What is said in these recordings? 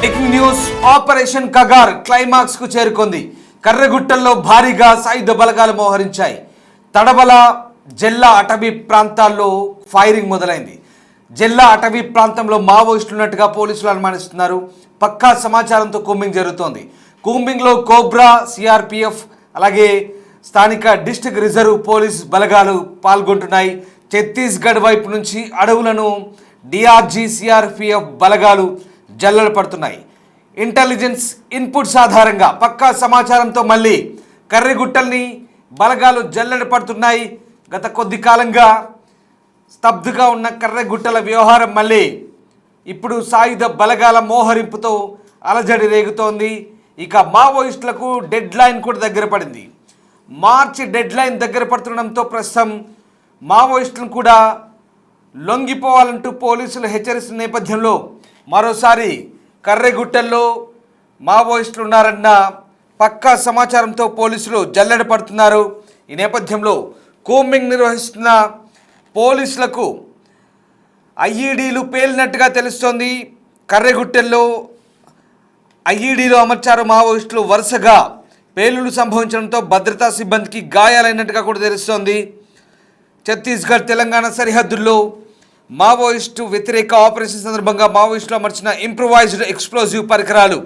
Breaking news. Operation Kagar climax కు చేరుకుంది. కర్రెగుట్టల్లో భారీగా సాయుధ బలగాలు మోహరించాయి. తడబల జిల్లా అటవీ ప్రాంతాల్లో ఫైరింగ్ మొదలైంది. జిల్లా అటవీ ప్రాంతంలో మావోయిస్టులు ఉన్నట్టుగా పోలీసులు అనుమానిస్తున్నారు. పక్కా సమాచారంతో కూంబింగ్ జరుగుతోంది. కూంబింగ్లో కోబ్రా, సిఆర్పిఎఫ్ అలాగే స్థానిక డిస్ట్రిక్ట్ రిజర్వ్ పోలీస్ బలగాలు పాల్గొంటున్నాయి. ఛత్తీస్గఢ్ వైపు నుంచి అడవులను డిఆర్జీ, సిఆర్పిఎఫ్ బలగాలు జల్లెడ పడుతున్నాయి. ఇంటెలిజెన్స్ ఇన్పుట్స్ ఆధారంగా పక్కా సమాచారంతో మళ్ళీ కర్రెగుట్టల్ని బలగాలు జల్లెడ పడుతున్నాయి. గత కొద్ది కాలంగా స్తబ్దుగా ఉన్న కర్రెగుట్టల వ్యవహారం మళ్ళీ ఇప్పుడు సాయుధ బలగాల మోహరింపుతో అలజడి రేగుతోంది. ఇక మావోయిస్టులకు డెడ్ లైన్ కూడా దగ్గర పడింది. మార్చి డెడ్ లైన్ దగ్గర పడుతుండడంతో ప్రస్తుతం మావోయిస్టులను కూడా లొంగిపోవాలంటూ పోలీసులు హెచ్చరిస్తున్న నేపథ్యంలో మరోసారి కర్రెగుట్టల్లో మావోయిస్టులు ఉన్నారన్న పక్కా సమాచారంతో పోలీసులు జల్లెడ పడుతున్నారు. ఈ నేపథ్యంలో కూంబింగ్ నిర్వహిస్తున్న పోలీసులకు ఐఈడీలు పేలినట్టుగా తెలుస్తోంది. కర్రెగుట్టెల్లో ఐఈడీలు అమర్చారు మావోయిస్టులు. వరుసగా పేలుళ్లు సంభవించడంతో భద్రతా సిబ్బందికి గాయాలైనట్టుగా కూడా తెలుస్తోంది. ఛత్తీస్గఢ్, తెలంగాణ సరిహద్దుల్లో మావోయిస్టు వ్యతిరేక ఆపరేషన్ సందర్భంగా మావోయిస్టులు అమర్చిన ఇంప్రూవైజ్డ్ ఎక్స్ప్లోజివ్ పరికరాలు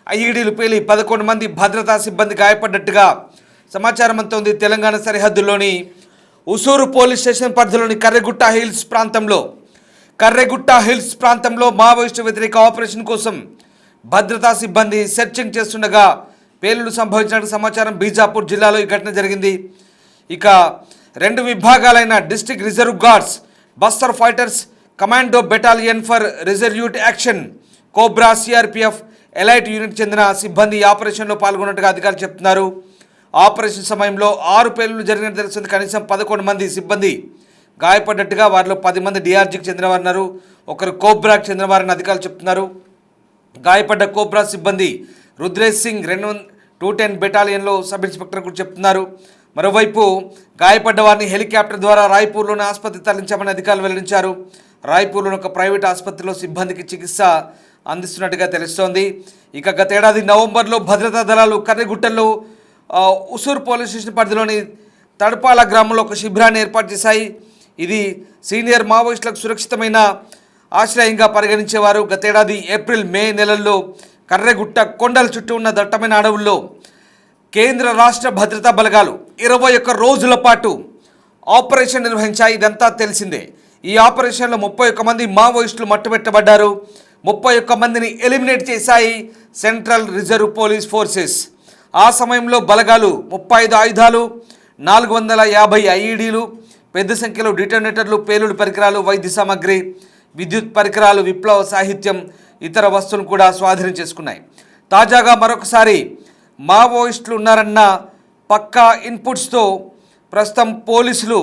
ఐఈడీలు పేలి 11 మంది భద్రతా సిబ్బంది గాయపడ్డట్టుగా సమాచారం అందుతోంది. తెలంగాణ సరిహద్దుల్లోని ఉసూరు పోలీస్ స్టేషన్ పరిధిలోని కర్రెగుట్ట హిల్స్ ప్రాంతంలో మావోయిస్టు వ్యతిరేక ఆపరేషన్ కోసం భద్రతా సిబ్బంది సెర్చింగ్ చేస్తుండగా పేలుళ్లు సంభవించినట్టు సమాచారం. బీజాపూర్ జిల్లాలో ఈ ఘటన జరిగింది. ఇక 2 విభాగాలైన district reserve guards, Bastar fighters commando battalion for resolute action, COBRA, CRPF elite unit చెందిన సిబ్బంది ఈ ఆపరేషన్లో పాల్గొన్నట్టుగా అధికారులు చెప్తున్నారు. ఆపరేషన్ సమయంలో 6 పేలుళ్లు జరిగినట్టు తెలుస్తుంది. కనీసం 11 మంది సిబ్బంది గాయపడ్డట్టుగా, వారిలో 10 మంది డిఆర్జీకి చెందినవారున్నారు, ఒకరు కోబ్రాకి చెందినవారని అధికారులు చెప్తున్నారు. గాయపడ్డ కోబ్రా సిబ్బంది రుద్రేష్ సింగ్ 210 బెటాలియన్లో సబ్ ఇన్స్పెక్టర్ కూడా చెప్తున్నారు. మరోవైపు గాయపడ్డ వారిని హెలికాప్టర్ ద్వారా రాయ్పూర్లోని ఆసుపత్రికి తరలించామని అధికారులు వెల్లడించారు. రాయ్పూర్లోని ఒక ప్రైవేట్ ఆసుపత్రిలో సిబ్బందికి చికిత్స అందిస్తున్నట్టుగా తెలుస్తోంది. ఇక గతేడాది నవంబర్లో భద్రతా దళాలు కర్రెగుట్టల్లో ఉసూరు పోలీస్ స్టేషన్ పరిధిలోని తడపాల గ్రామంలో ఒక శిబిరాన్ని ఏర్పాటు చేశాయి. ఇది సీనియర్ మావోయిస్టులకు సురక్షితమైన ఆశ్రయంగా పరిగణించేవారు. గతేడాది ఏప్రిల్, మే నెలల్లో కర్రెగుట్ట కొండల చుట్టూ ఉన్న దట్టమైన అడవుల్లో కేంద్ర రాష్ట్ర భద్రతా బలగాలు 21 రోజుల పాటు ఆపరేషన్ నిర్వహించాయి. ఇదంతా తెలిసిందే. ఈ ఆపరేషన్లో 31 మంది మావోయిస్టులు మట్టుబెట్టబడ్డారు. 31 మందిని ఎలిమినేట్ చేశాయి సెంట్రల్ రిజర్వ్ పోలీస్ ఫోర్సెస్. ఆ సమయంలో బలగాలు 35 ఆయుధాలు, 450 ఐఈడీలు, పెద్ద సంఖ్యలో డిటోనేటర్లు, పేలుడు పరికరాలు, వైద్య సామాగ్రి, విద్యుత్ పరికరాలు, విప్లవ సాహిత్యం, ఇతర వస్తువులను కూడా స్వాధీనం చేసుకున్నాయి. తాజాగా మరొకసారి మావోయిస్టులు ఉన్నారన్న పక్కా ఇన్పుట్స్తో ప్రస్తుతం పోలీసులు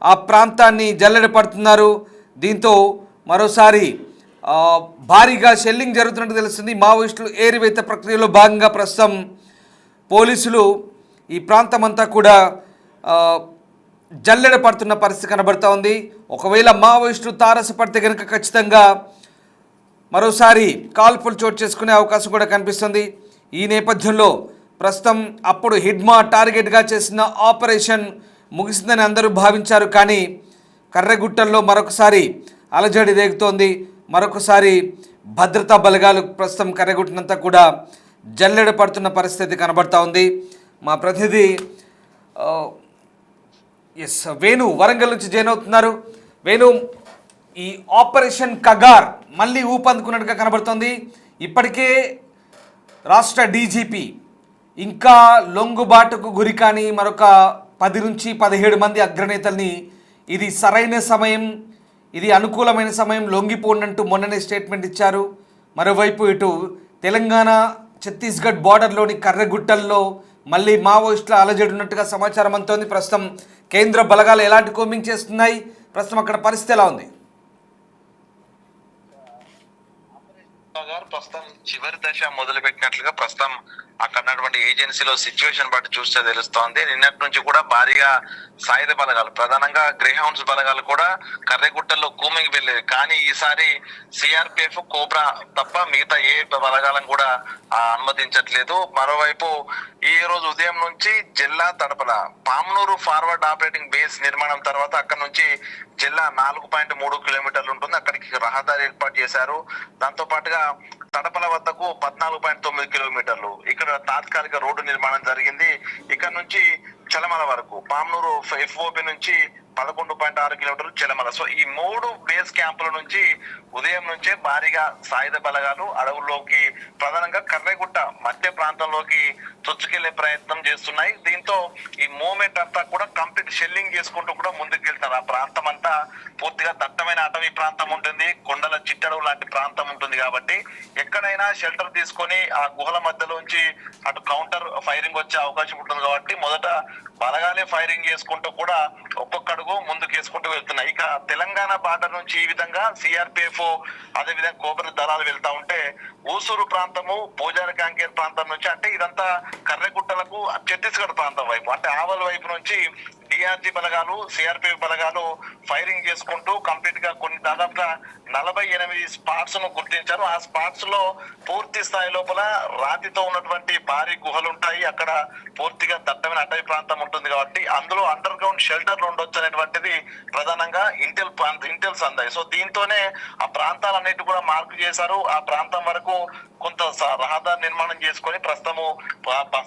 ఆ ప్రాంతాన్ని జల్లెడ పడుతున్నారు. దీంతో మరోసారి భారీగా షెల్లింగ్ జరుగుతున్నట్టు తెలుస్తుంది. మావోయిస్టులు ఏరివేత ప్రక్రియలో భాగంగా ప్రస్తుతం పోలీసులు ఈ ప్రాంతం అంతా కూడా జల్లెడ పడుతున్న పరిస్థితి కనబడుతూ ఉంది. ఒకవేళ మావోయిస్టులు తారసపడితే కనుక ఖచ్చితంగా మరోసారి కాల్పులు చోటు చేసుకునే అవకాశం కూడా కనిపిస్తుంది. ఈ నేపథ్యంలో ప్రస్తుతం అప్పుడు హిడ్మా టార్గెట్గా చేసిన ఆపరేషన్ ముగిసిందని అందరూ భావించారు. కానీ కర్రెగుట్టల్లో మరొకసారి అలజడి రేగుతోంది. మరొకసారి భద్రతా బలగాలు ప్రస్తుతం కర్రెగుట్టనంతా కూడా జల్లెడ పడుతున్న పరిస్థితి కనబడతా ఉంది. మా ప్రతినిధి వేణు వరంగల్ నుంచి జాయిన్ అవుతున్నారు. వేణు, ఈ ఆపరేషన్ కగార్ మళ్ళీ ఊపందుకున్నట్టుగా కనబడుతోంది. ఇప్పటికే రాష్ట్ర డీజీపీ ఇంకా లొంగుబాటుకు గురి కానీ మరొక 10 నుంచి 17 మంది అగ్రనేతల్ని ఇది సరైన సమయం, ఇది అనుకూలమైన సమయం, లొంగిపోండంటూ మొన్ననే స్టేట్మెంట్ ఇచ్చారు. మరోవైపు ఇటు తెలంగాణ ఛత్తీస్గఢ్ బార్డర్లోని కర్రెగుట్టల్లో మళ్ళీ మావోయిస్టుల అలజడి ఉన్నట్టుగా సమాచారం అందుతోంది. ప్రస్తుతం కేంద్ర బలగాలు ఎలాంటి కోమింగ్ చేస్తున్నాయి, ప్రస్తుతం అక్కడ పరిస్థితి ఎలా ఉంది? ప్రస్తుతం చివరి దశ మొదలు పెట్టినట్లుగా ప్రస్తుతం అక్కడ ఉన్నటువంటి ఏజెన్సీలో సిచ్యువేషన్ బట్టి చూస్తే తెలుస్తోంది. నిన్నటి నుంచి కూడా భారీగా సాయుధ బలగాలు, ప్రధానంగా గ్రేహౌండ్స్ బలగాలు కూడా కర్రెగుట్టల్లో కూమింగ్ వెళ్ళేవి. కానీ ఈసారి సిఆర్పిఎఫ్, కోబ్రా తప్ప మిగతా ఏ బలగాలను కూడా అనుమతించట్లేదు. మరోవైపు ఈ రోజు ఉదయం నుంచి జిల్లా తడపల పామనూరు ఫార్వర్డ్ ఆపరేటింగ్ బేస్ నిర్మాణం తర్వాత అక్కడ నుంచి జిల్లా 4.3 కిలోమీటర్లు ఉంటుంది. అక్కడికి రహదారి ఏర్పాటు చేశారు. దాంతో పాటుగా తడపల వద్దకు 14.9 కిలోమీటర్లు ఇక్కడ తాత్కాలిక రోడ్డు నిర్మాణం జరిగింది. ఇక్కడ నుంచి చలమల వరకు పామనూరు ఎఫ్ఓపి నుంచి 11.6 కిలోమీటర్లు చలమల. సో ఈ 3 బేస్ క్యాంపుల నుంచి ఉదయం నుంచే భారీగా సాయుధ బలగాలు అడవుల్లోకి, ప్రధానంగా కర్రెగుట్ట మధ్య ప్రాంతంలోకి చొచ్చుకెళ్లే ప్రయత్నం చేస్తున్నాయి. దీంతో ఈ మూవ్మెంట్ అంతా కూడా కంప్లీట్ షెల్లింగ్ చేసుకుంటూ కూడా ముందుకెళ్తారు. ఆ ప్రాంతం అంతా పూర్తిగా దట్టమైన అటవీ ప్రాంతం ఉంటుంది, కొండల చిట్టడవు లాంటి ప్రాంతం ఉంటుంది. కాబట్టి ఎక్కడైనా షెల్టర్ తీసుకొని ఆ గుహల మధ్యలోంచి అటు కౌంటర్ ఫైరింగ్ వచ్చే అవకాశం ఉంటుంది. కాబట్టి మొదట బలగాలే ఫైరింగ్ చేసుకుంటూ కూడా ఒక్కొక్క అడుగు ముందుకు వేసుకుంటూ వెళ్తున్నాయి. ఇక తెలంగాణ బార్డర్ నుంచి ఈ విధంగా సిఆర్పిఎఫ్, అదే విధంగా కోబ్రా దళాలు వెళ్తా ఉంటే ఊసూరు ప్రాంతము, పూజారి కాంకేర్ ప్రాంతం నుంచి, అంటే ఇదంతా కర్రెగుట్టలకు ఛత్తీస్గఢ్ ప్రాంతం వైపు, అంటే ఆవల వైపు నుంచి డిఆర్జీ బలగాలు, సిఆర్పిఎఫ్ బలగాలు ఫైరింగ్ చేసుకుంటూ కంప్లీట్ గా దాదాపుగా 48 స్పాట్స్ ను గుర్తించారు. ఆ స్పాట్స్ లో పూర్తి స్థాయి లోపల రాతితో ఉన్నటువంటి భారీ గుహలు ఉంటాయి. అక్కడ పూర్తిగా దట్టమైన అటవీ ప్రాంతం ఉంటుంది. కాబట్టి అందులో అండర్ గ్రౌండ్ షెల్టర్లు ఉండొచ్చు అనేటువంటిది ప్రధానంగా ఇంటెల్ సందాయి. సో దీంతోనే ఆ ప్రాంతాలన్నిటి కూడా మార్పు చేశారు. ఆ ప్రాంతం వరకు కొంత రహదారి నిర్మాణం చేసుకొని ప్రస్తుతము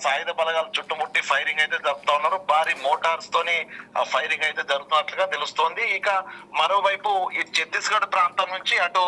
సాయుధ బలగాలు చుట్టుముట్టి ఫైరింగ్ అయితే జరుపుతా ఉన్నారు. భారీ మోటార్స్ తోని ఫైరింగ్ అయితే జరుగుతున్నట్లుగా తెలుస్తోంది. ఇక మరోవైపు ఈ ఛత్తీస్గఢ్ ప్రాంతం నుంచి అటు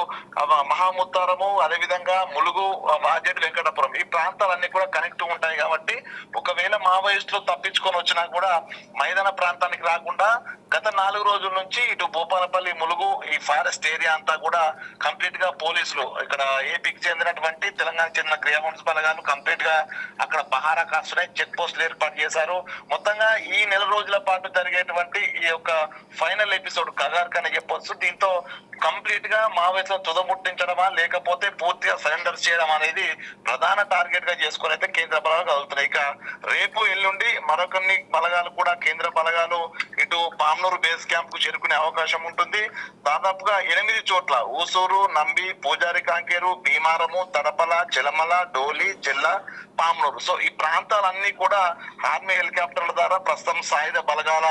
మహాముత్తారము, అదేవిధంగా ములుగు, వాజేడ్, వెంకటపురం ఈ ప్రాంతాలన్నీ కూడా కనెక్ట్ ఉంటాయి. కాబట్టి ఒకవేళ మావోయిస్టులు తప్పించుకొని వచ్చినా కూడా మైదాన ప్రాంతానికి రాకుండా గత 4 రోజుల నుంచి ఇటు భూపాలపల్లి, ములుగు ఈ ఫారెస్ట్ ఏరియా అంతా కూడా కంప్లీట్ గా పోలీసులు, ఇక్కడ ఏపీకి చెందినటువంటి, తెలంగాణకు చెందిన గ్రేహౌండ్స్ బలగాలు కంప్లీట్ గా అక్కడ పహారా కాస్తున్నాయి, చెక్ పోస్టులు ఏర్పాటు చేశారు. మొత్తంగా ఈ నెల రోజుల పాటు జరిగేటువంటి ఈ యొక్క ఫైనల్ ఎపిసోడ్ కగార్క్ అని చెప్పొచ్చు. దీంతో కంప్లీట్ గా మావోయిస్టులను తుదముట్టించడమా లేకపోతే పూర్తిగా సరెండర్ చేయడం అనేది ప్రధాన టార్గెట్ గా చేసుకుని అయితే కేంద్ర బలగాలు కదులుతున్నాయి. ఇక రేపు ఎల్లుండి మరొకన్ని బలగాలు కూడా కేంద్ర బలగాలు ఇటు పామనూరు బేస్ క్యాంప్ కు చేరుకునే అవకాశం ఉంటుంది. దాదాపుగా 8 చోట్ల ఊసూరు, నంబి, పూజారి కాంకేరు, భీమారము, తడపల, చెలమల, డోలి, జిల్లా, పామనూరు. సో ఈ ప్రాంతాలన్నీ కూడా ఆర్మీ హెలికాప్టర్ల ద్వారా ప్రస్తుతం సాయుధ బలగాల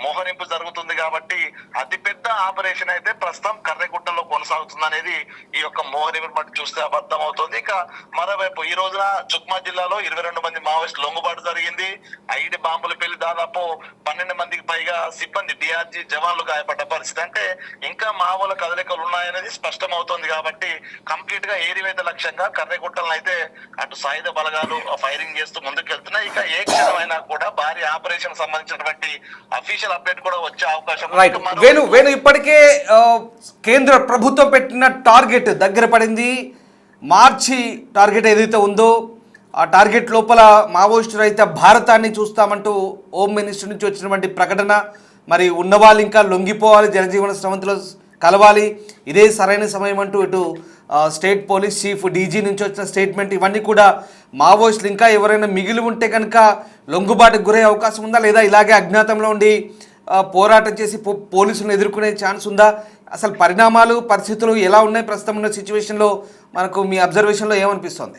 మోహరింపు జరుగుతుంది. కాబట్టి అతిపెద్ద ఆపరేషన్ అయితే ప్రస్తుతం కర్రెగుట్టలో కొనసాగుతుంది అనేది ఈ యొక్క మోహరింపు బట్టి చూస్తే అబద్ధం అవుతుంది. ఇక మరోవైపు ఈ రోజున చుక్మా జిల్లాలో 22 మంది మావోయిస్టు లొంగుబాటు జరిగింది. 5 బాంబులు పెళ్లి దాదాపు 12 మందికి పైగా సిబ్బంది, డిఆర్జీ జవాన్లు గాయపడ్డ పరిస్థితి. అంటే ఇంకా మావోల కదలికలు ఉన్నాయనేది స్పష్టం అవుతుంది. కాబట్టి కంప్లీట్ గా ఏరివేత లక్ష్యంగా కర్రెగుట్టలను అయితే అటు సాయుధ బలగాలు ఫైరింగ్ చేస్తూ ముందుకెళ్తున్నాయి. ఇక ఏ క్షణమైనా కూడా భారీ ఆపరేషన్ సంబంధించినటువంటి అఫీషియల్ అప్డేట్ కూడా వచ్చే అవకాశం. వేణు ఇప్పటికే కేంద్ర ప్రభుత్వం పెట్టిన టార్గెట్ దగ్గర పడింది. మార్చి టార్గెట్ ఏదైతే ఉందో ఆ టార్గెట్ లోపల మావోయిస్టులు అయితే భారతాన్ని చూస్తామంటూ హోమ్ మినిస్టర్ నుంచి వచ్చినటువంటి ప్రకటన, మరి ఉన్నవాళ్ళు ఇంకా లొంగిపోవాలి, జనజీవన స్రవంతిలో కలవాలి, ఇదే సరైన సమయం అంటూ ఇటు స్టేట్ పోలీస్ చీఫ్ డీజీ నుంచి వచ్చిన స్టేట్మెంట్, ఇవన్నీ కూడా మావోయిస్టులు ఇంకా ఎవరైనా మిగిలి ఉంటే కనుక లొంగుబాటుకు గురయ్యే అవకాశం ఉందా, లేదా ఇలాగే అజ్ఞాతంలో ఉండి పోరాటం చేసి పోలీసులను ఎదుర్కొనే ఛాన్స్ ఉందా? అసలు పరిణామాలు, పరిస్థితులు ఎలా ఉన్నాయి ప్రస్తుతం ఉన్న సిచ్యువేషన్లో మనకు మీ అబ్జర్వేషన్లో ఏమనిపిస్తుంది?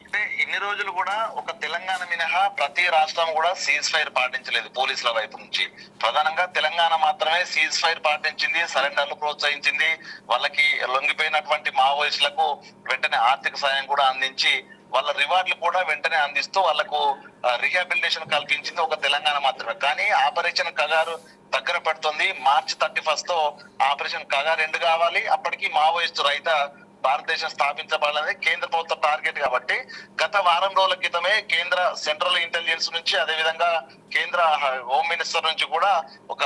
అంటే ఇన్ని రోజులు కూడా ఒక తెలంగాణ మినహా ప్రతి రాష్ట్రం కూడా సీజ్ ఫైర్ పాటించలేదు పోలీసుల వైపు నుంచి. ప్రధానంగా తెలంగాణ మాత్రమే సీజ్ ఫైర్ పాటించింది, సరెండర్లు ప్రోత్సహించింది, వాళ్ళకి లొంగిపోయినటువంటి మావోయిస్టులకు వెంటనే ఆర్థిక సాయం కూడా అందించి వాళ్ళ రివార్డులు కూడా వెంటనే అందిస్తూ వాళ్లకు రిహాబిలిటేషన్ కల్పించింది ఒక తెలంగాణ మాత్రమే. కానీ ఆపరేషన్ కగారు దగ్గర పడుతుంది. మార్చి 31 తో ఆపరేషన్ కగారు ఎండ్ కావాలి. అప్పటికి మావోయిస్టు రహిత భారతదేశం స్థాపించబడాలని కేంద్ర ప్రభుత్వ టార్గెట్. కాబట్టి గత వారం రోజుల క్రితమే కేంద్ర సెంట్రల్ ఇంటెలిజెన్స్ నుంచి, అదేవిధంగా కేంద్ర హోమ్ మినిస్టర్ నుంచి కూడా ఒక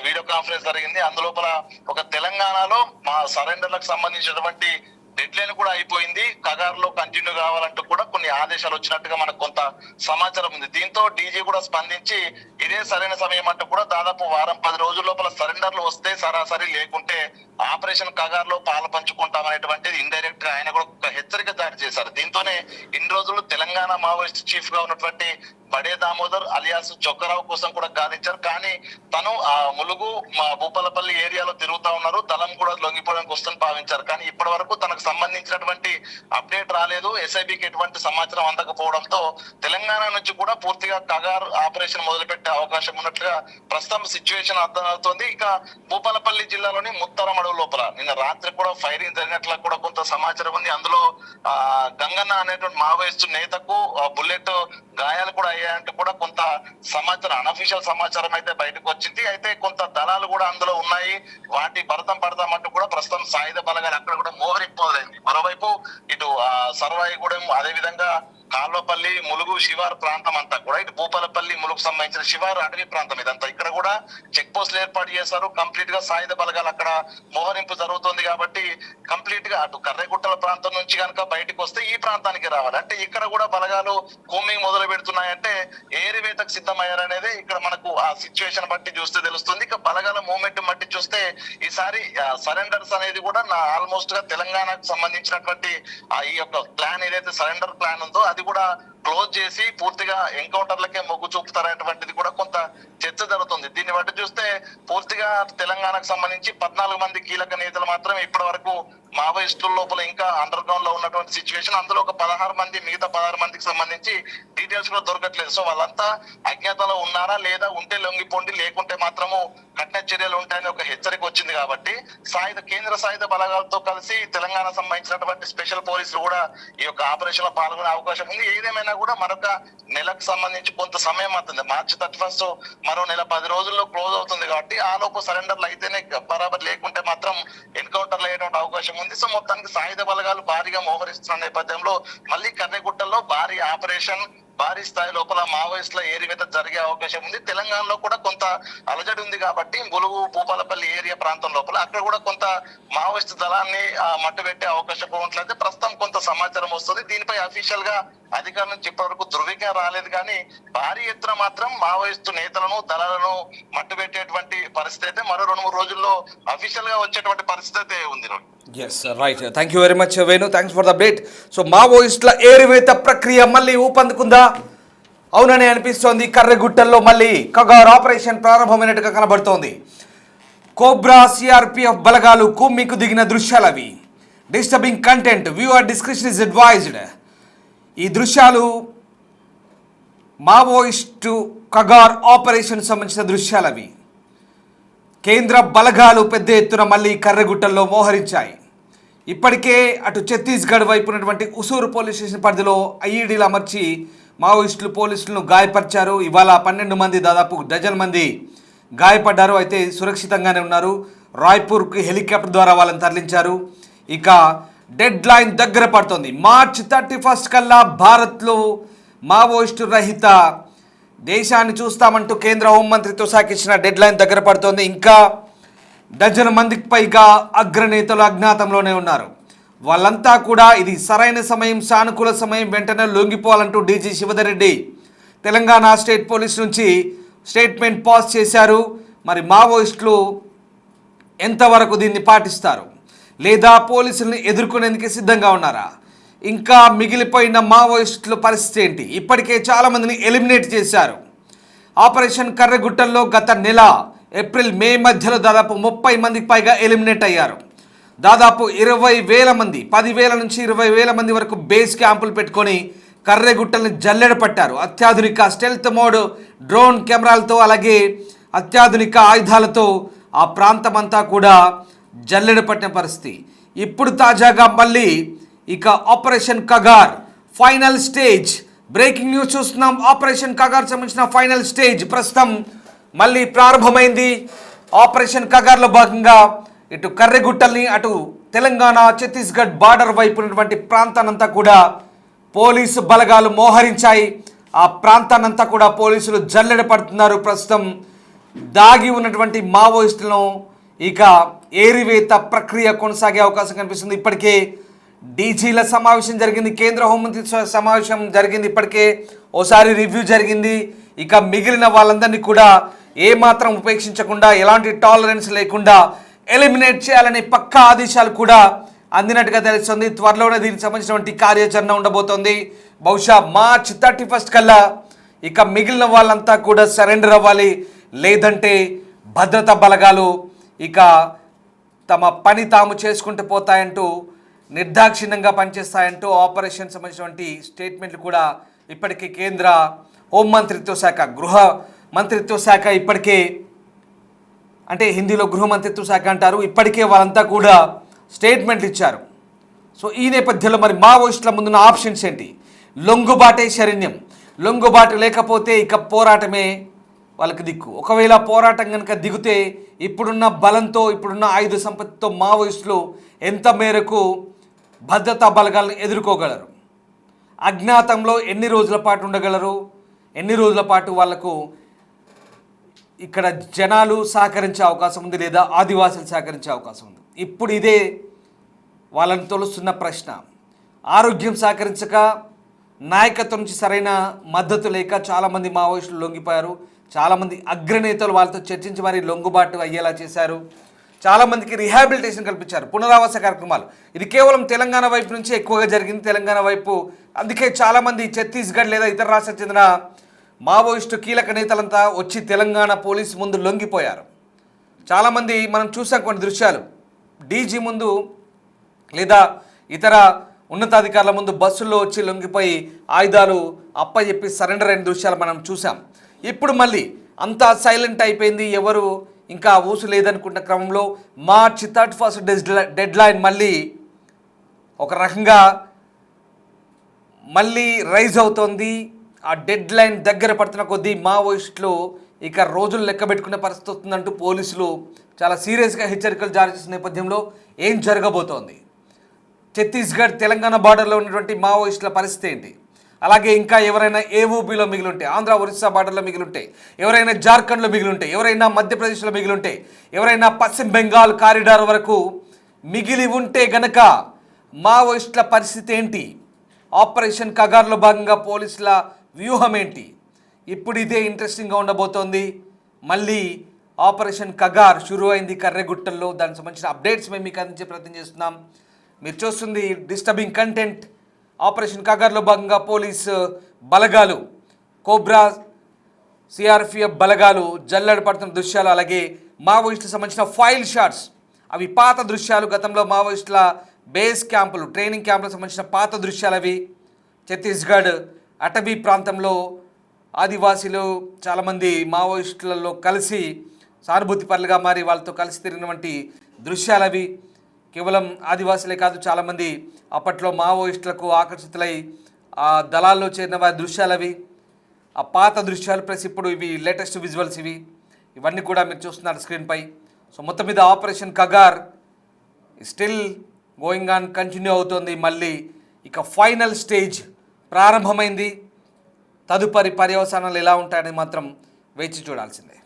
వీడియో కాన్ఫరెన్స్ జరిగింది. అందులోపల ఒక తెలంగాణలో మా సరెండర్లకు సంబంధించినటువంటి డెడ్ లైన్ కూడా అయిపోయింది. కగారులో కంటిన్యూ కావాలంటూ కూడా కొన్ని ఆదేశాలు వచ్చినట్టుగా మనకు కొంత సమాచారం ఉంది. దీంతో డీజీ కూడా స్పందించి ఇదే సరైన సమయం అంటూ కూడా దాదాపు వారం 10 రోజుల లోపల సరెండర్లు వస్తే సరాసరి, లేకుంటే ఆపరేషన్ కగారులో పాలు పంచుకుంటామనేటువంటిది ఇండైరెక్ట్ గా ఆయన కూడా ఒక హెచ్చరిక జారీ చేశారు. దీంతోనే ఇన్ని రోజులు తెలంగాణ మావోయిస్ట్ చీఫ్ గా ఉన్నటువంటి బడే దామోదర్ అలియాస్ చొక్కరావు కోసం కూడా గాలించారు. కానీ తను ఆ ములుగు భూపాలపల్లి ఏరియాలో తిరుగుతా ఉన్నారు, దళం కూడా లొంగిపోవడానికి వస్తుందని భావించారు. కానీ ఇప్పటి వరకు తనకు సంబంధించినటువంటి అప్డేట్ రాలేదు. ఎస్ఐబికి ఎటువంటి సమాచారం అందకపోవడంతో తెలంగాణ నుంచి కూడా పూర్తిగా కగార్ ఆపరేషన్ మొదలుపెట్టే అవకాశం ఉన్నట్లుగా ప్రస్తుతం సిచ్యువేషన్ అర్థమవుతోంది. ఇక భూపాలపల్లి జిల్లాలోని ముత్తరం అడవు లోపల నిన్న రాత్రి కూడా ఫైరింగ్ జరిగినట్లు కూడా కొంత సమాచారం ఉంది. అందులో గంగన్న అనేటువంటి మావోయిస్టు నేతకు బుల్లెట్ గాయాలు కూడా అయ్యాయంటూ కూడా కొంత సమాచారం, అనఫీషియల్ సమాచారం అయితే బయటకు వచ్చింది. అయితే కొంత దళాలు కూడా అందులో ఉన్నాయి, వాటి భరతం పడతామంటూ కూడా ప్రస్తుతం సాయుధ బలగాలు అక్కడ కూడా మోహరింపోదైంది. మరోవైపు ఇటు సర్వాయిగూడెం, అదేవిధంగా కాల్వపల్లి, ములుగు శివారు ప్రాంతం అంతా కూడా, ఇటు భూపాలపల్లి ములుగు సంబంధించిన శివారు అటవీ ప్రాంతం ఇదంతా, ఇక్కడ కూడా చెక్ పోస్టులు ఏర్పాటు చేశారు. కంప్లీట్ గా సాయుధ బలగాలు అక్కడ మోహరింపు జరుగుతుంది కాబట్టి కంప్లీట్ గా అటు కర్రెగుట్టల ప్రాంతం నుంచి కనుక బయటకు వస్తే ఈ ప్రాంతానికి రావాలి. అంటే ఇక్కడ కూడా బలగాలు కూమింగ్ మొదలు పెడుతున్నాయంటే ఏరివేతకు సిద్ధమయ్యారనేది ఇక్కడ మనకు ఆ సిచ్యువేషన్ బట్టి చూస్తే తెలుస్తుంది. ఇక బలగాల మూవ్మెంట్ బట్టి చూస్తే ఈసారి సరెండర్స్ అనేది కూడా ఆల్మోస్ట్ గా తెలంగాణకు సంబంధించినటువంటి ఈ యొక్క ప్లాన్ ఏదైతే సరెండర్ ప్లాన్ ఉందో అది కూడా క్లోజ్ చేసి పూర్తిగా ఎన్కౌంటర్లకే మొగ్గు చూపుతారనేటువంటిది కూడా కొంత చర్చ జరుగుతుంది. దీన్ని బట్టి చూస్తే పూర్తిగా తెలంగాణకు సంబంధించి 14 మంది కీలక నేతలు మాత్రమే ఇప్పటి వరకు మావోయిస్టుల లోపల ఇంకా అండర్ గ్రౌండ్ లో ఉన్నటువంటి సిచ్యువేషన్. అందులో ఒక 16 మంది, మిగతా 16 మందికి సంబంధించి డీటెయిల్స్ కూడా దొరకట్లేదు. సో వాళ్ళంతా అజ్ఞాతంలో ఉన్నారా, లేదా ఉంటే లొంగిపోండి, లేకుంటే మాత్రము కఠిన చర్యలు ఉంటాయని ఒక హెచ్చరిక వచ్చింది. కాబట్టి కేంద్ర సాయుధ బలగాలతో కలిసి తెలంగాణ సంబంధించినటువంటి స్పెషల్ పోలీసులు కూడా ఈ యొక్క ఆపరేషన్ లో పాల్గొనే అవకాశం ఉంది. ఏదేమైనా కూడా మరొక నెలకు సంబంధించి కొంత సమయం అవుతుంది. మార్చి 31 మరో నెల 10 రోజుల్లో క్లోజ్ అవుతుంది. కాబట్టి ఆ లోపు సరెండర్లు అయితేనే బరాబర్, లేకుంటే మాత్రం ఎన్కౌంటర్లు అయ్యేటువంటి అవకాశం ఉంది. సో మొత్తానికి సాయుధ బలగాలు భారీగా మోహరిస్తున్న నేపథ్యంలో మళ్ళీ కర్రెగుట్టల్లో భారీ ఆపరేషన్, భారీ స్థాయి లోపల మావోయిస్టుల ఏరివేత జరిగే అవకాశం ఉంది. తెలంగాణలో కూడా కొంత అలజడి ఉంది కాబట్టి ములుగు భూపాలపల్లి ఏరియా ప్రాంతం లోపల అక్కడ కూడా కొంత మావోయిస్టు దళాన్ని మట్టుబెట్టే అవకాశం ఉన్నట్లయితే ప్రస్తుతం కొంత సమాచారం వస్తుంది. దీనిపై అఫీషియల్ గా అధికారుల నుంచి ఇప్పటివరకు ధృవీకరణ రాలేదు. కానీ భారీ ఎత్తున మాత్రం మావోయిస్టు నేతలను, దళాలను మట్టుబెట్టేటువంటి పరిస్థితి అయితే మరో 2-3 రోజుల్లో అఫీషియల్ గా వచ్చేటువంటి పరిస్థితి అయితే ఉంది. Yes right, thank you very much Venu, thanks for the update. So మావోయిస్టుల ఏరివేత ప్రక్రియ మళ్ళీ ఊపందుకుందా? అవునని అనిపిస్తోంది. కర్రెగుట్టల్లో మళ్ళీ కగార్ ఆపరేషన్ ప్రారంభమైనట్టుగా కనబడుతోంది. కోబ్రా సిఆర్పిఎఫ్ బలగాలు కుమ్మికు దిగిన దృశ్యాలవి. Disturbing content, viewer discretion is advised. ఈ దృశ్యాలు మావోయిస్టు కగార్ ఆపరేషన్ సంబంధించిన దృశ్యాలవి. కేంద్ర బలగాలు పెద్ద ఎత్తున మళ్ళీ కర్రెగుట్టల్లో మోహరించాయి. ఇప్పటికే అటు ఛత్తీస్గఢ్ వైపు ఉన్నటువంటి ఉసూరు పోలీస్ స్టేషన్ పరిధిలో ఐఈడీలు అమర్చి మావోయిస్టులు పోలీసులను గాయపరిచారు. ఇవాళ 12 మంది, దాదాపు డజన్ మంది గాయపడ్డారు. అయితే సురక్షితంగానే ఉన్నారు. రాయ్పూర్కి హెలికాప్టర్ ద్వారా వాళ్ళని తరలించారు. ఇక డెడ్ లైన్ దగ్గర పడుతోంది. మార్చి 31 కల్లా భారత్లో మావోయిస్టు రహిత దేశాన్ని చూస్తామంటూ కేంద్ర హోంమంత్రిత్వ శాఖ ఇచ్చిన డెడ్ లైన్ దగ్గర పడుతోంది. ఇంకా డజన్ మందికి పైగా అగ్రనేతలు అజ్ఞాతంలోనే ఉన్నారు. వాళ్ళంతా కూడా ఇది సరైన సమయం, సానుకూల సమయం, వెంటనే లొంగిపోవాలంటూ DG Shivdhar Reddy Telangana state police నుంచి స్టేట్మెంట్ పాస్ చేశారు. మరి మావోయిస్టులు ఎంతవరకు దీన్ని పాటిస్తారు, లేదా పోలీసుల్ని ఎదుర్కొనేందుకు సిద్ధంగా ఉన్నారా? ఇంకా మిగిలిపోయిన మావోయిస్టుల పరిస్థితి ఏంటి? ఇప్పటికే చాలామందిని ఎలిమినేట్ చేశారు. ఆపరేషన్ కర్రెగుట్టల్లో గత నెల ఏప్రిల్ మే మధ్యలో దాదాపు 30 మందికి పైగా ఎలిమినేట్ అయ్యారు. దాదాపు 20,000 మంది, 10,000 నుంచి 20,000 మంది వరకు బేస్ క్యాంపులు పెట్టుకొని కర్రెగుట్టల్ని జల్లెడ పట్టారు. అత్యాధునిక స్టెల్త్ మోడ్ డ్రోన్ కెమెరాలతో, అలాగే అత్యాధునిక ఆయుధాలతో ఆ ప్రాంతం అంతా కూడా జల్లెడ పట్టిన పరిస్థితి. ఇప్పుడు తాజాగా మళ్ళీ ఇక operation Kagar final stage, breaking news చూస్తున్నాం. ఆపరేషన్ కగార్ సంబంధించిన ఫైనల్ స్టేజ్ ప్రస్తుతం మళ్ళీ ప్రారంభమైంది. ఆపరేషన్ కగార్లో భాగంగా ఇటు కర్రెగుట్టల్ని, అటు తెలంగాణ ఛత్తీస్గఢ్ బార్డర్ వైపు ఉన్నటువంటి ప్రాంతానంతా కూడా పోలీసు బలగాలు మోహరించాయి. ఆ ప్రాంతానంతా కూడా పోలీసులు జల్లెడ పడుతున్నారు. ప్రస్తుతం దాగి ఉన్నటువంటి మావోయిస్టులను ఇక ఏరివేత ప్రక్రియ కొనసాగే అవకాశం కనిపిస్తుంది. ఇప్పటికే డీజీల సమావేశం జరిగింది, కేంద్ర హోంమంత్రిత్వ సమావేశం జరిగింది, ఇప్పటికే ఓసారి రివ్యూ జరిగింది. ఇక మిగిలిన వాళ్ళందరినీ కూడా ఏమాత్రం ఉపేక్షించకుండా ఎలాంటి టాలరెన్స్ లేకుండా ఎలిమినేట్ చేయాలనే పక్కా ఆదేశాలు కూడా అందినట్టుగా తెలుస్తుంది. త్వరలోనే దీనికి సంబంధించినటువంటి కార్యాచరణ ఉండబోతోంది. బహుశా మార్చ్ 31 కల్లా ఇక మిగిలిన వాళ్ళంతా కూడా సరెండర్ అవ్వాలి, లేదంటే భద్రతా బలగాలు ఇక తమ పని తాము చేసుకుంటూ పోతాయంటూ నిర్దాక్షిణ్యంగా పనిచేస్తాయంటూ ఆపరేషన్ సంబంధించినటువంటి స్టేట్మెంట్లు కూడా ఇప్పటికే కేంద్ర హోంమంత్రిత్వ శాఖ, గృహ మంత్రిత్వ శాఖ ఇప్పటికే, అంటే హిందీలో గృహ మంత్రిత్వ శాఖ అంటారు, ఇప్పటికే వాళ్ళంతా కూడా స్టేట్మెంట్లు ఇచ్చారు. సో ఈ నేపథ్యంలో మరి మావోయిస్టుల ముందున్న ఆప్షన్స్ ఏంటి? లొంగుబాటే శరణ్యం. లొంగుబాటు లేకపోతే ఇక పోరాటమే వాళ్ళకి దిక్కు. ఒకవేళ పోరాటం కనుక దిగితే ఇప్పుడున్న బలంతో, ఇప్పుడున్న ఆయుధ సంపత్తితో మావోయిస్టులు ఎంత మేరకు భద్రతా బలగాలను ఎదుర్కోగలరు? అజ్ఞాతంలో ఎన్ని రోజుల పాటు ఉండగలరు? ఎన్ని రోజుల పాటు వాళ్లకు ఇక్కడ జనాలు సహకరించే అవకాశం ఉంది, లేదా ఆదివాసులు సహకరించే అవకాశం ఉంది? ఇప్పుడు ఇదే వాళ్ళని తొలుస్తున్న ప్రశ్న. ఆరోగ్యం సహకరించక, నాయకత్వం నుంచి సరైన మద్దతు లేక చాలామంది మావోయిస్టులు లొంగిపోయారు. చాలామంది అగ్రనేతలు వాళ్ళతో చర్చించి మరి లొంగుబాటు అయ్యేలా చేశారు. చాలామందికి రిహాబిలిటేషన్ కల్పించారు, పునరావాస కార్యక్రమాలు. ఇది కేవలం తెలంగాణ వైపు నుంచి ఎక్కువగా జరిగింది, తెలంగాణ వైపు. అందుకే చాలామంది ఛత్తీస్గఢ్ లేదా ఇతర రాష్ట్రాలకు చెందిన మావోయిస్టు కీలక నేతలంతా వచ్చి తెలంగాణ పోలీసు ముందు లొంగిపోయారు. చాలామంది మనం చూసాం కొన్ని దృశ్యాలు, డీజీ ముందు లేదా ఇతర ఉన్నతాధికారుల ముందు బస్సుల్లో వచ్చి లొంగిపోయి ఆయుధాలు అప్పచెప్పి సరెండర్ అయిన దృశ్యాలు మనం చూసాం. ఇప్పుడు మళ్ళీ అంతా సైలెంట్ అయిపోయింది, ఎవరు ఇంకా ఊసు లేదనుకున్న క్రమంలో మార్చ్ 31 డెడ్ లైన్ మళ్ళీ ఒక రకంగా మళ్ళీ రైజ్ అవుతోంది. ఆ డెడ్ లైన్ దగ్గర పడుతున్న కొద్దీ మావోయిస్టులు ఇక రోజులు లెక్క పెట్టుకునే పరిస్థితి వస్తుందంటూ పోలీసులు చాలా సీరియస్గా హెచ్చరికలు జారీ చేసిన నేపథ్యంలో ఏం జరగబోతోంది? ఛత్తీస్గఢ్ తెలంగాణ బార్డర్లో ఉన్నటువంటి మావోయిస్టుల పరిస్థితి ఏంటి? అలాగే ఇంకా ఎవరైనా ఏఓబీలో మిగిలింటే, ఆంధ్ర ఒరిస్సా బార్డర్లో మిగిలింటే, ఎవరైనా జార్ఖండ్లో మిగిలింటే, ఎవరైనా మధ్యప్రదేశ్లో మిగిలింటే, ఎవరైనా పశ్చిమ బెంగాల్ కారిడార్ వరకు మిగిలి ఉంటే గనక మావోయిస్టుల పరిస్థితి ఏంటి? ఆపరేషన్ కగార్లో భాగంగా పోలీసుల వ్యూహం ఏంటి? ఇప్పుడు ఇదే ఇంట్రెస్టింగ్గా ఉండబోతోంది. మళ్ళీ ఆపరేషన్ కగార్ షురూ అయింది కర్రెగుట్టల్లో. దానికి సంబంధించిన అప్డేట్స్ మేము మీకు అందించే ప్రయత్నం చేస్తున్నాం. మీరు చూస్తుంది డిస్టర్బింగ్ కంటెంట్. ఆపరేషన్ కగార్లో భాగంగా పోలీసు బలగాలు, కోబ్రా, సిఆర్పిఎఫ్ బలగాలు జల్లెడ పడుతున్న దృశ్యాలు, అలాగే మావోయిస్టులకు సంబంధించిన ఫైల్ షాట్స్, అవి పాత దృశ్యాలు. గతంలో మావోయిస్టుల బేస్ క్యాంపులు, ట్రైనింగ్ క్యాంపులకు సంబంధించిన పాత దృశ్యాలు అవి. ఛత్తీస్గఢ్ అటవీ ప్రాంతంలో ఆదివాసీలు చాలామంది మావోయిస్టులలో కలిసి సానుభూతి పరులుగా మారి వాళ్ళతో కలిసి తిరిగినటువంటి దృశ్యాలు అవి. కేవలం ఆదివాసులే కాదు, చాలామంది అప్పట్లో మావోయిస్టులకు ఆకర్షితులై ఆ దళాల్లో చేరిన వారి దృశ్యాలు అవి. ఆ పాత దృశ్యాలు ప్లస్ ఇప్పుడు ఇవి లేటెస్ట్ విజువల్స్ ఇవన్నీ కూడా మీరు చూస్తున్నారు స్క్రీన్పై. సో మొత్తం మీద operation Kagar still going on, continue అవుతోంది. మళ్ళీ ఇక ఫైనల్ స్టేజ్ ప్రారంభమైంది. తదుపరి పర్యవసానాలు ఎలా ఉంటాయని మాత్రం వేచి చూడాల్సిందే.